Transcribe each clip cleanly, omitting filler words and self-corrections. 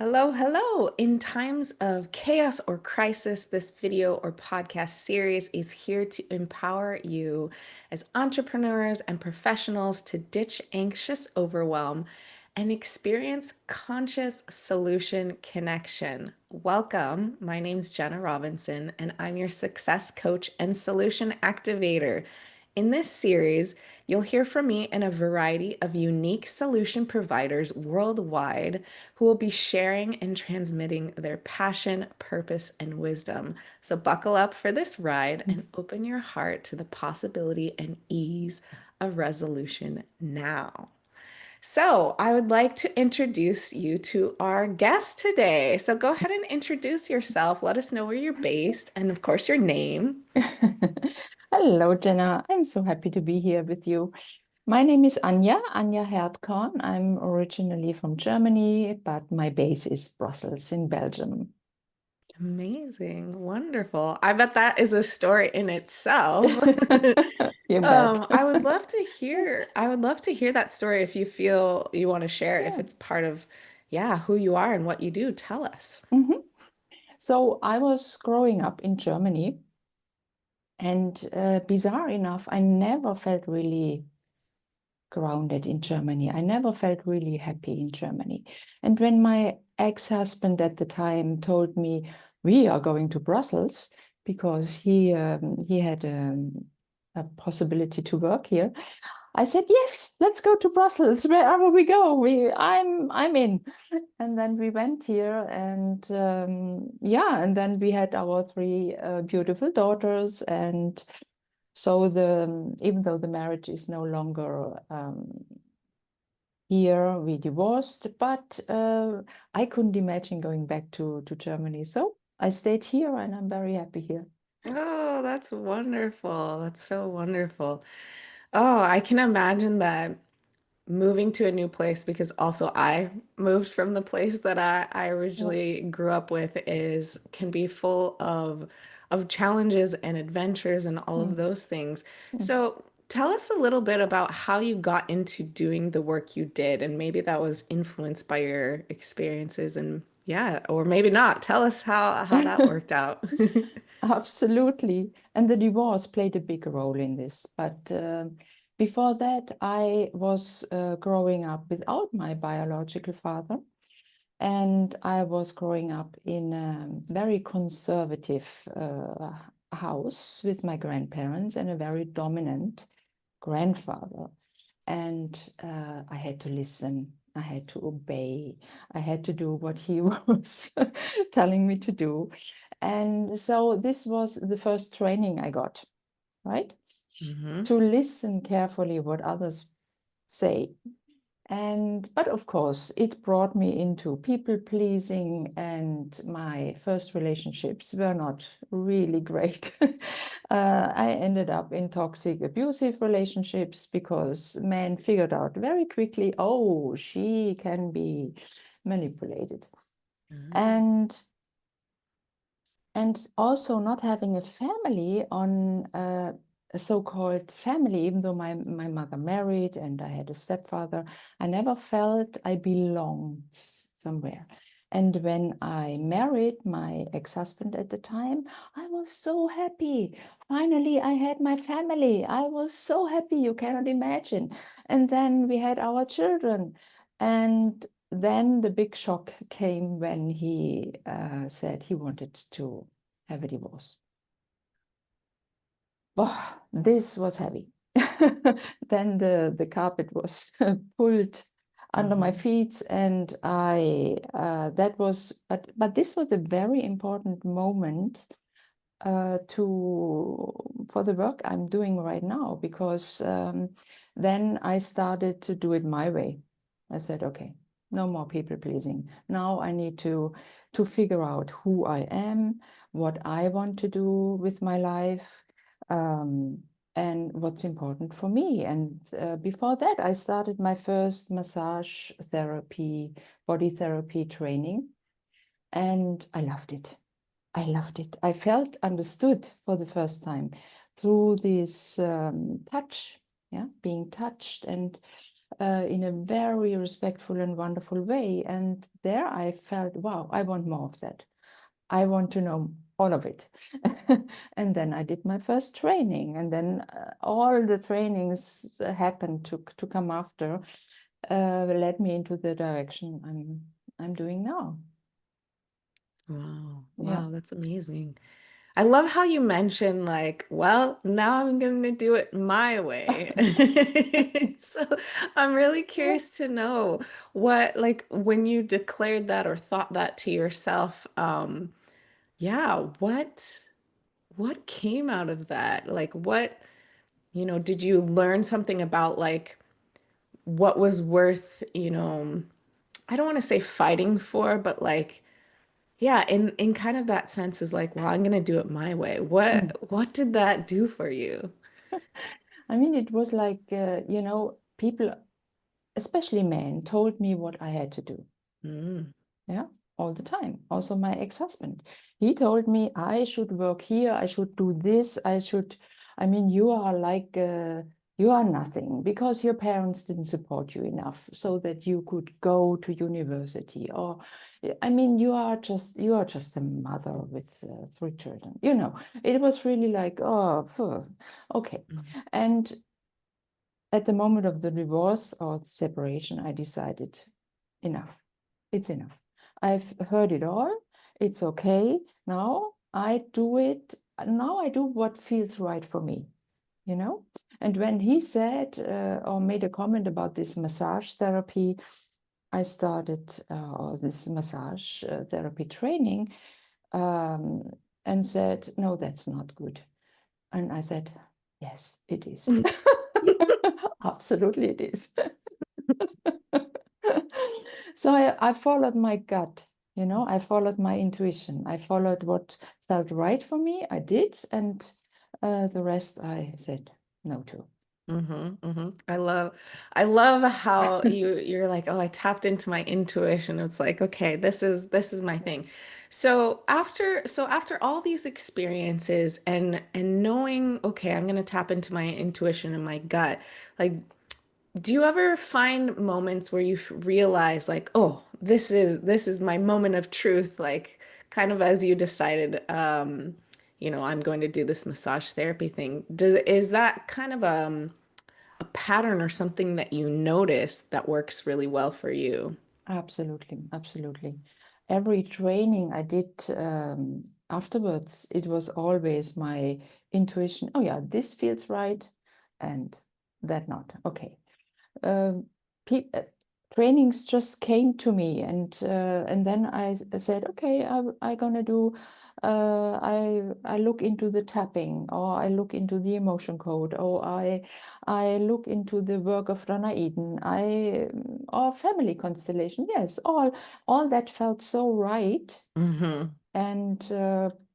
Hello, hello. In times of chaos or crisis, this video or podcast series is here to empower you as entrepreneurs and professionals to ditch anxious overwhelm and experience conscious solution connection. Welcome. My name is Jena Robinson, and I'm your success coach and solution activator. In this series, you'll hear from me and a variety of unique solution providers worldwide who will be sharing and transmitting their passion, purpose, and wisdom. So buckle up for this ride and open your heart to the possibility and ease of resolution now. So, I would like to introduce you to our guest today. So, go ahead and introduce yourself. Let us know where you're based and, of course, your name. Hello, Jenna. I'm so happy to be here with you. My name is Anja Herkorn. I'm originally from Germany, but my base is Brussels in Belgium. Amazing. Wonderful. I bet that is a story in itself. You bet. I would love to hear that story if you feel you want to share it, if Yeah. it's part of, yeah, who you are and what you do. Tell us. Mhm. So I was growing up in Germany, and bizarre enough, I never felt really grounded in Germany. I never felt really happy in Germany. And when my ex-husband at the time told me we are going to Brussels because he had a possibility to work here, I said, yes, let's go to Brussels. Wherever we go, I'm in. And then we went here, and yeah, and then we had our three beautiful daughters, and so the even though the marriage is no longer here, we divorced, but I couldn't imagine going back to Germany. So I stayed here, and I'm very happy here. Oh, that's wonderful. That's so wonderful. Oh, I can imagine that moving to a new place because also I moved from the place that I Yeah. originally grew up with is can be full of challenges and adventures and all of Mm, those things. mm. So tell us a little bit about how you got into doing the work you did, and maybe that was influenced by your experiences and yeah, or maybe not. Tell us how that worked out. Absolutely. And the divorce played a big role in this. But before that, I was growing up without my biological father. And I was growing up in a very conservative house with my grandparents and a very dominant grandfather. And I had to listen. I had to obey. I had to do what he was telling me to do. And so this was the first training I got, right? Hmm. To listen carefully what others say. And but of course, it brought me into people pleasing, and my first relationships were not really great. I ended up in toxic, abusive relationships because men figured out very quickly, oh, she can be manipulated. And also not having a family on a so-called family, even though my mother married and I had a stepfather, I never felt I belonged somewhere. And when I married my ex-husband at the time, I was so happy. Finally, I had my family. I was so happy, you cannot imagine. And then we had our children. And then the big shock came when he said he wanted to have a divorce. Oh, this was heavy. Then the carpet was pulled under my Hmm. feet, and I that was but this was a very important moment to for the work I'm doing right now, because then I started to do it my way. I said, okay, no more people pleasing. Now I need to figure out who I am, what I want to do with my life, um, and what's important for me. And before that, I started my first massage therapy, body therapy training, and I loved it. I loved it. I felt understood for the first time through this touch, yeah, being touched. And in a very respectful and wonderful way. And there I felt, wow, I want more of that. I want to know all of it. And then I did my first training, and then all the trainings happened to come after, led me into the direction I'm doing now. Wow. Yeah. Wow, that's amazing. I love how you mentioned like, well, now I'm going to do it my way. So I'm really curious to know what, like, when you declared that or thought that to yourself, yeah, what came out of that? Like, what, did you learn something about like what was worth, I don't want to say fighting for, but like, yeah, in kind of that sense is like, well, I'm gonna do it my way. Mm. What did that do for you? I mean, it was like, people, especially men, told me what I had to do. Mm, Yeah, all the time. Also, my ex-husband, he told me I should work here, I should do this, I mean, you are like, you are nothing because your parents didn't support you enough so that you could go to university. Or, I mean, you are just a mother with 3 children. It was really like, oh, phew, okay. mm, And at the moment of the divorce or the separation, I decided enough. It's enough. I've heard it all. It's okay. Now I do it. Now I do what feels right for me, you know? And when he said or made a comment about this massage therapy, I started or this massage therapy training um, and said, no, that's not good. And I said, yes, it is. mm. Absolutely, it is. So I followed my gut, I followed my intuition. I followed what felt right for me. I did. And the rest I said no to. I love how you're like, oh, I tapped into my intuition. It's like, okay, this is my thing. So after all these experiences and knowing, okay, I'm gonna tap into my intuition and my gut, like do you ever find moments where you realize like, oh, this is my moment of truth, like kind of as you decided, I'm going to do this massage therapy thing. Is that kind of a pattern or something that you notice that works really well for you? Absolutely, absolutely. Every training I did afterwards, it was always my intuition. Oh yeah, this feels right, and that not. Okay. um, pe trainings just came to me, and then I said, okay, I gonna do. I look into the tapping, or I look into the emotion code, or I look into the work of Donna Eden, or family constellation. Yes, all that felt so right, Hmm. and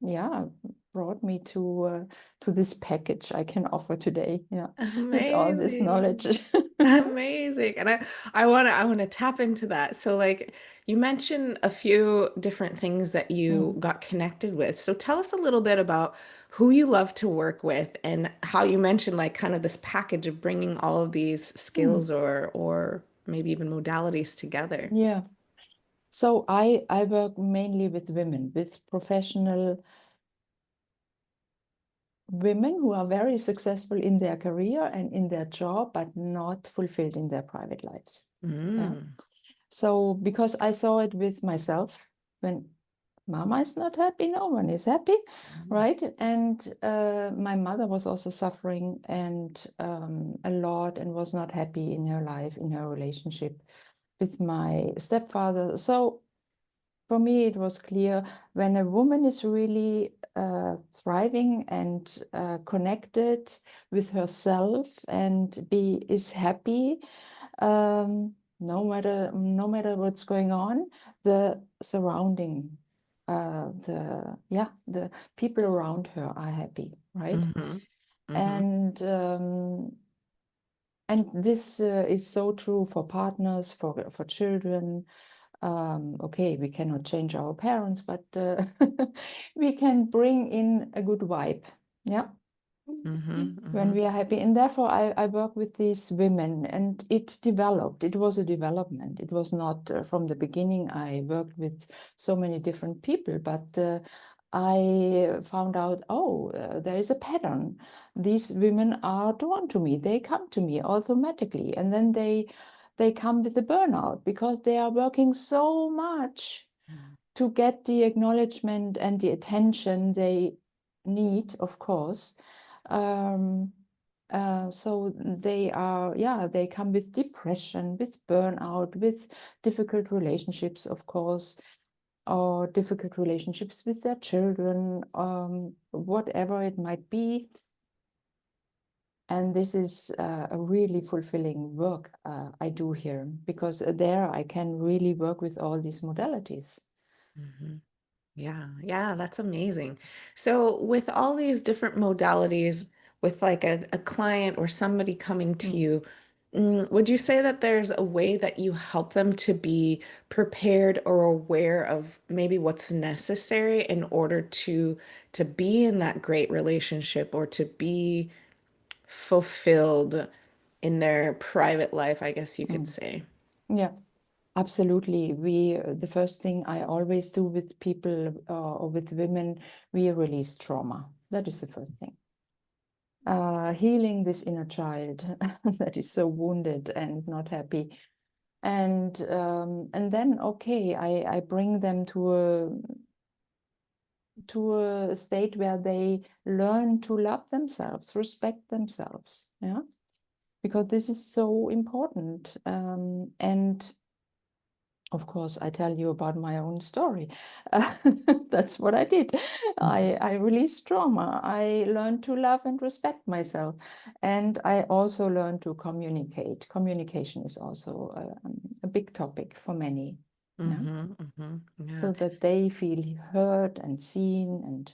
yeah, brought me to this package I can offer today. Yeah, with all this Amazing. knowledge. Amazing. And I want to tap into that. So like you mentioned a few different things that you Mm, got connected with. So tell us a little bit about who you love to work with and how you mentioned like kind of this package of bringing all of these mm, skills or maybe even modalities together. yeah. So I work mainly with women, with professional women who are very successful in their career and in their job, but not fulfilled in their private lives. Yeah. Mm. So because I saw it with myself, when mama is not happy, no one is happy, right? And my mother was also suffering and a lot, and was not happy in her life, in her relationship with my stepfather. So for me, it was clear, when a woman is really thriving and connected with herself and is happy, no matter what's going on, the surrounding, the people around her are happy, right? Hmm. Hmm. And this is so true for partners, for children. Okay, we cannot change our parents, but we can bring in a good vibe. Yeah. when we are happy. And therefore, I work with these women, and it developed. It was a development. It was not from the beginning. I worked with so many different people, but I found out, oh, there is a pattern. These women are drawn to me. They come to me automatically, and then they come with the burnout because they are working so much to get the acknowledgement and the attention they need, of course. Um, so they are, yeah, they come with depression, with burnout, with difficult relationships, of course, or difficult relationships with their children, whatever it might be. And this is a really fulfilling work I do here, because there I can really work with all these modalities. Yeah, yeah, that's amazing. So, with all these different modalities, with like a client or somebody coming to Mm. you, would you say that there's a way that you help them to be prepared or aware of maybe what's necessary in order to be in that great relationship or to be fulfilled in their private life, I guess you could Mm. say? Yeah. Absolutely. The first thing I always do with people or with women, we release trauma. That is the first thing. Healing this inner child that is so wounded and not happy. And then, okay, I bring them to a state where they learn to love themselves, respect themselves. Yeah. Because this is so important. And of course, I tell you about my own story. That's what I did. I released trauma. I learned to love and respect myself. And I also learned to communicate. Communication is also a big topic for many. Yeah. Yeah, So that they feel heard and seen and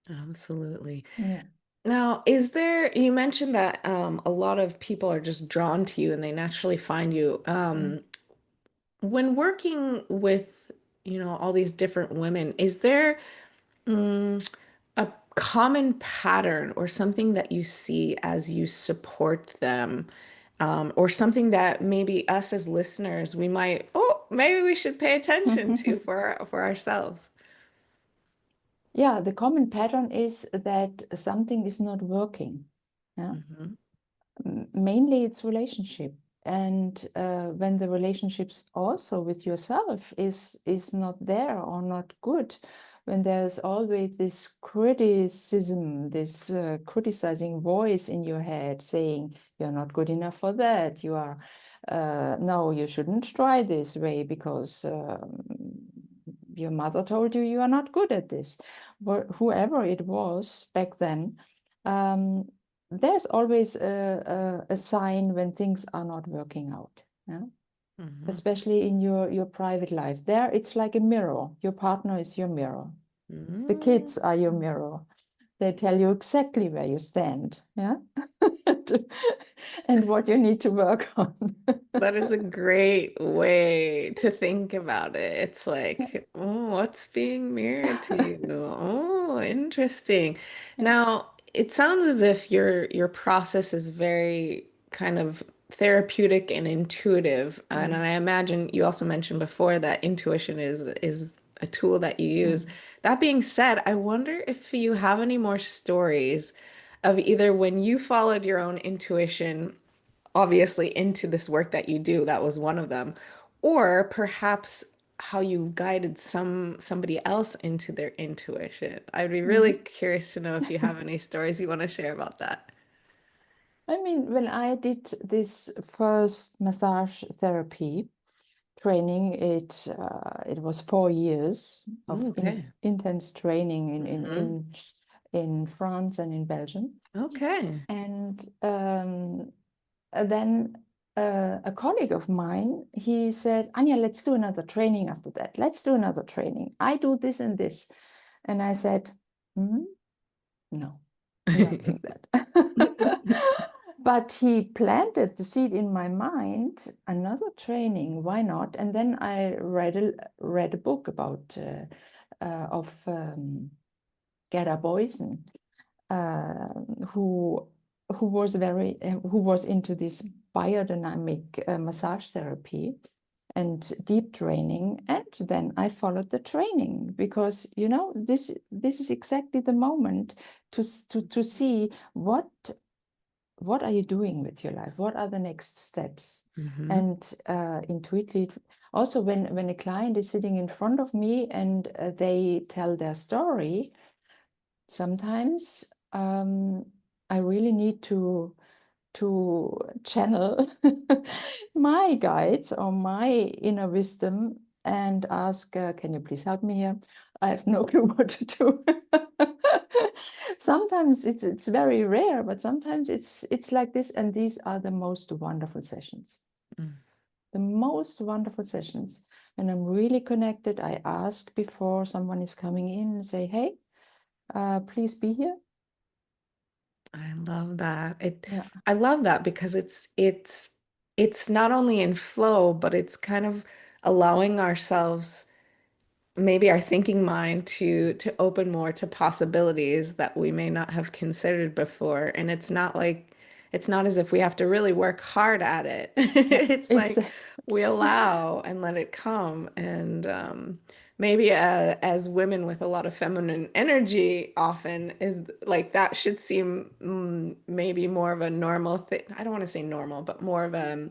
absolutely. yeah. Now, you mentioned that a lot of people are just drawn to you and they naturally find you. Mm. When working with, all these different women, is there a common pattern or something that you see as you support them, or something that maybe us as listeners, maybe we should pay attention to for ourselves? Yeah, the common pattern is that something is not working. Yeah. Hmm. Mainly it's relationship, and when the relationships also with yourself is not there or not good, when there's always this criticism, this criticizing voice in your head saying you're not good enough for that, you are no, you shouldn't try this way because your mother told you are not good at this, whoever it was back then. um, there's always a sign when things are not working out. Yeah? Hmm. Especially in your private life. There, it's like a mirror. Your partner is your mirror. The Hmm. kids are your mirror. They tell you exactly where you stand. Yeah. And what you need to work on. That is a great way to think about it. It's like, oh, what's being mirrored to you? Oh, interesting. Yeah. Now, it sounds as if your process is very kind of therapeutic and intuitive. And Mm, I imagine you also mentioned before that intuition is a tool that you use. mm, That being said, I wonder if you have any more stories of either when you followed your own intuition obviously into this work that you do. That was one of them. Or perhaps how you guided somebody else into their intuition. I'd be really mhm. curious to know if you have any stories you want to share about that. I mean, when I did this first massage therapy training, it was 4 years of Ooh, okay. intense training Hmm. in France and in Belgium. Okay. And then a colleague of mine, he said, Anja, let's do another training after that. Let's do another training. I do this and this. And I said, "Hmm, no, I'm not doing that." But he planted the seed in my mind, another training, why not? And then I read a book about of Gerda Boysen, uh, who who was into this biodynamic massage therapy and deep training. And then I followed the training because, you know, this is exactly the moment to see what are you doing with your life? What are the next steps? Hmm. And intuitively, also when a client is sitting in front of me and they tell their story, sometimes I really need to channel my guides or my inner wisdom and ask, can you please help me here? I have no clue what to do. Sometimes it's very rare, but sometimes it's like this, and these are the most wonderful sessions. The most wonderful sessions. When I'm really connected, I ask before someone is coming in and say, hey, please be here. I love that. Yeah. I love that because it's not only in flow, but it's kind of allowing ourselves, maybe our thinking mind, to open more to possibilities that we may not have considered before. And it's not as if we have to really work hard at it. Yeah, It's like exactly. we allow and let it come. And maybe as women with a lot of feminine energy, often is like that should seem maybe more of a normal thing. I don't want to say normal, but more of a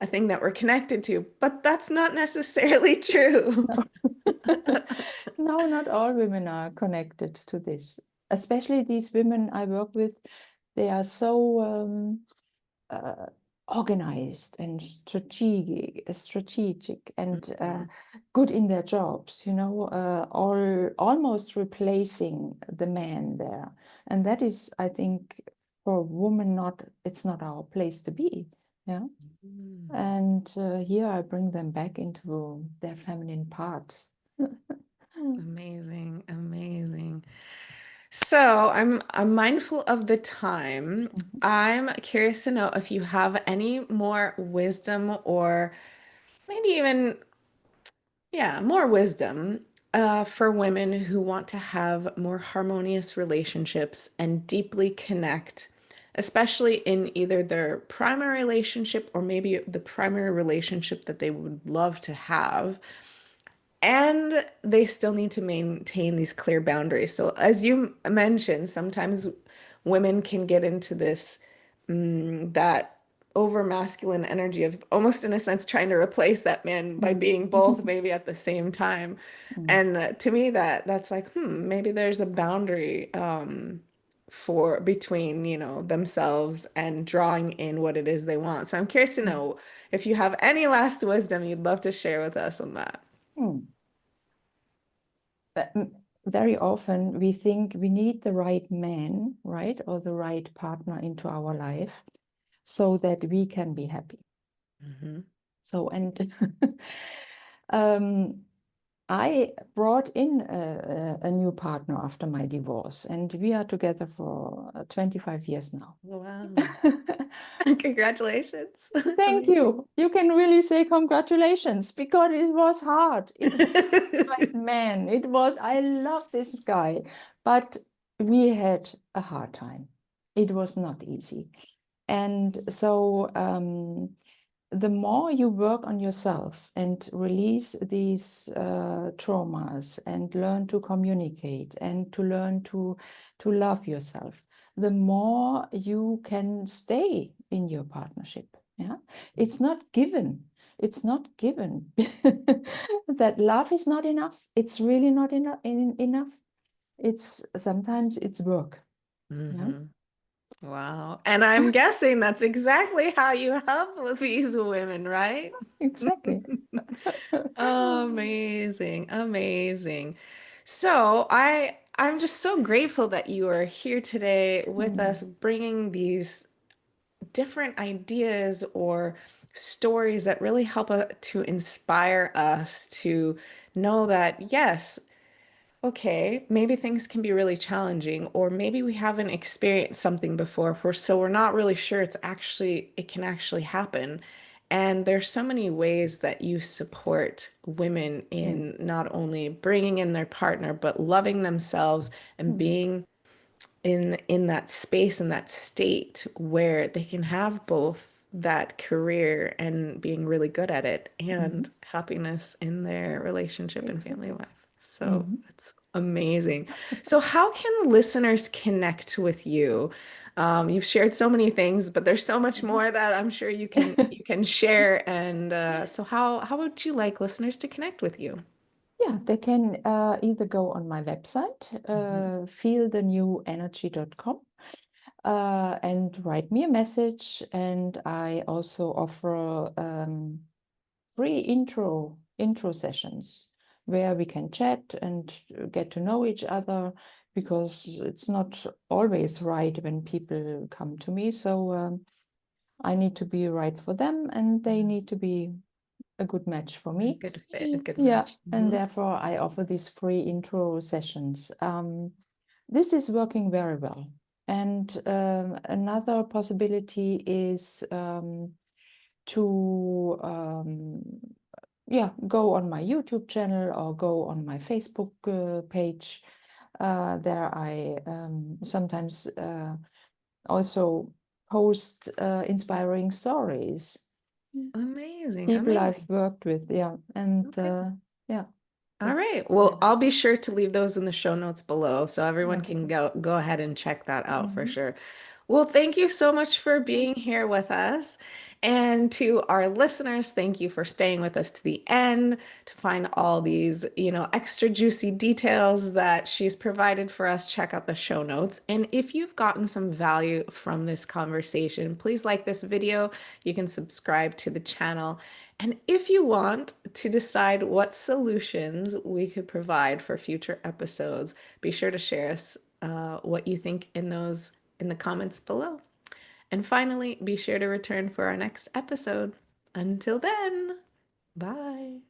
thing that we're connected to. But that's not necessarily true. No, not all women are connected to this. Especially these women I work with, they are so uh, organized and strategic and Mhm. good in their jobs, you know, all almost replacing the man there. And that is, I think, for a woman, not it's not our place to be. Yeah. Mm. And here I bring them back into their feminine parts. Amazing, amazing. So I'm mindful of the time. Mhm. I'm curious to know if you have any more wisdom or maybe even, yeah, more wisdom for women who want to have more harmonious relationships and deeply connect, especially in either their primary relationship or maybe the primary relationship that they would love to have. And they still need to maintain these clear boundaries. So, as you mentioned, sometimes women can get into this that over masculine energy of almost in a sense trying to replace that man by Mm. being both maybe at the same time. Mm. And to me that's like, maybe there's a boundary for between, themselves and drawing in what it is they want. So I'm curious to Mm. know if you have any last wisdom you'd love to share with us on that. Mm. But very often we think we need the right man, right, or the right partner into our life so that we can be happy. Hmm. So, and um, I brought in a new partner after my divorce, and we are together for 25 years now. Wow. Congratulations. Thank Amazing. you. You can really say congratulations because it was hard. It was right man. It was, I love this guy, but we had a hard time. It was not easy. And so the more you work on yourself and release these traumas and learn to communicate and to learn to love yourself, the more you can stay in your partnership. Yeah, it's not given. It's not given that love is not enough. It's really not enough. It's sometimes it's work. Yeah, Hmm. Wow. And I'm guessing that's exactly how you help with these women, right? exactly. Amazing. Amazing. So I'm just so grateful that you are here today with us, Mm, bringing these different ideas or stories that really help to inspire us to know that, yes, okay, maybe things can be really challenging, or maybe we haven't experienced something before, so we're not really sure it can actually happen. And there's so many ways that you support women mm, in not only bringing in their partner, but loving themselves and mm, being in that space and that state where they can have both that career and being really good at it Mhm. and happiness in their relationship and family Exactly. life. So Mhm. it's amazing. So how can listeners connect with you? You've shared so many things, but there's so much Mhm. more that I'm sure you can share. And so how would you like listeners to connect with you? Yeah, they can either go on my website, Mhm. feelthenewenergy.com, and write me a message. And I also offer free intro sessions where we can chat and get to know each other, because it's not always right when people come to me. So I need to be right for them, and they need to be a good match for A me. good fit, a good Yeah, match. and Mhm. therefore I offer these free intro sessions. This is working very well. And another possibility is to yeah, go on my YouTube channel or go on my Facebook page. There I sometimes also post inspiring stories, Amazing, people I've amazing. worked with. Yeah, and Okay. yeah, All it's right. very Well, nice. I'll be sure to leave those in the show notes below so everyone can Wonderful. go ahead and check that out for Mhm. sure. Well, thank you so much for Yeah. being here with us. And to our listeners, thank you for staying with us to the end to find all these, extra juicy details that she's provided for us. Check out the show notes. And if you've gotten some value from this conversation, please like this video. You can subscribe to the channel. And if you want to decide what solutions we could provide for future episodes, be sure to share us what you think in the comments below. And finally, be sure to return for our next episode. Until then, bye.